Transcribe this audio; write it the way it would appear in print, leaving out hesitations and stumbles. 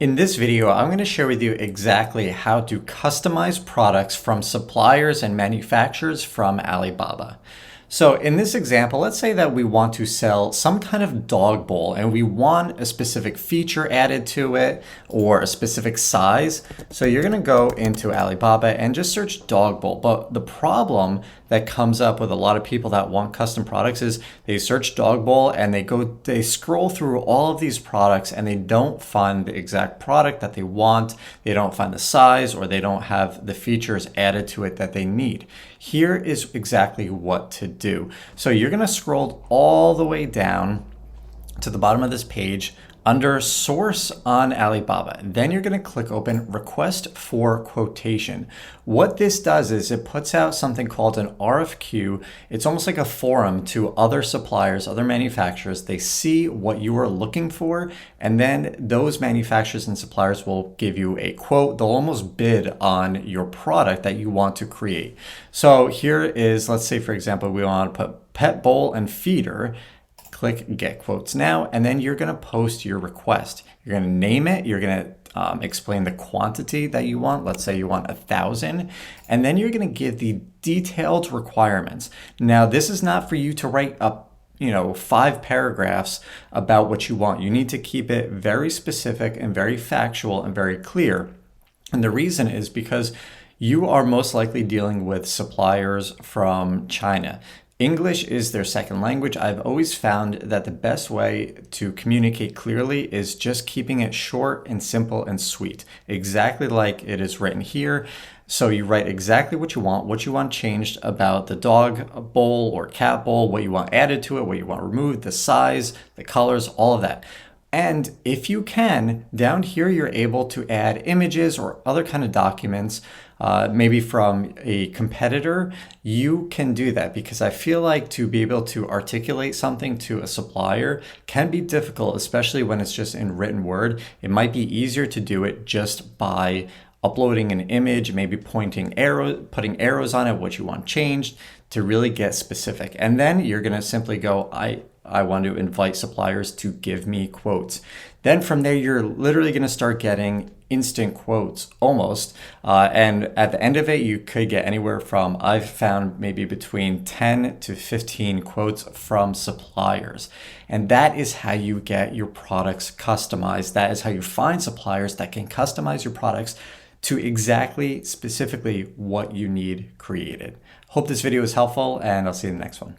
In this video, I'm going to share with you exactly how to customize products from suppliers and manufacturers from Alibaba. So in this example, let's say that we want to sell some kind of dog bowl and we want a specific feature added to it or a specific size. So you're going to go into Alibaba and just search dog bowl. But the problem that comes up with a lot of people that want custom products is they search dog bowl and they scroll through all of these products and they don't find the exact product that they want. They don't find the size, or they don't have the features added to it that they need. Here is exactly what to do. So you're going to scroll all the way down to the bottom of this page under source on Alibaba. Then you're going to click open request for quotation. What this does is it puts out something called an RFQ. It's almost like a forum to other suppliers, other manufacturers. They see what you are looking for, and then those manufacturers and suppliers will give you a quote. They'll almost bid on your product that you want to create. So here is, let's say for example, we want to put pet bowl and feeder. Click get quotes now, and then you're going to post your request. You're going to name it. You're going to explain the quantity that you want. Let's say you want 1,000, and then you're going to give the detailed requirements. Now, this is not for you to write up 5 paragraphs about what you want. You need to keep it very specific and very factual and very clear. And the reason is because you are most likely dealing with suppliers from China. English is their second language. I've always found that the best way to communicate clearly is just keeping it short and simple and sweet, exactly like it is written here. So you write exactly what you want changed about the dog bowl or cat bowl, what you want added to it, what you want removed, the size, the colors, all of that. And if you can, down here, you're able to add images or other kind of documents, maybe from a competitor. You can do that, because I feel like to be able to articulate something to a supplier can be difficult, especially when it's just in written word. It might be easier to do it just by uploading an image, maybe putting arrows on it, what you want changed, to really get specific. And then you're going to simply go, I want to invite suppliers to give me quotes. Then from there, you're literally going to start getting instant quotes almost. And at the end of it, you could get anywhere from, I've found maybe between 10 to 15 quotes from suppliers. And that is how you get your products customized. That is how you find suppliers that can customize your products to exactly, specifically what you need created. Hope this video is helpful, and I'll see you in the next one.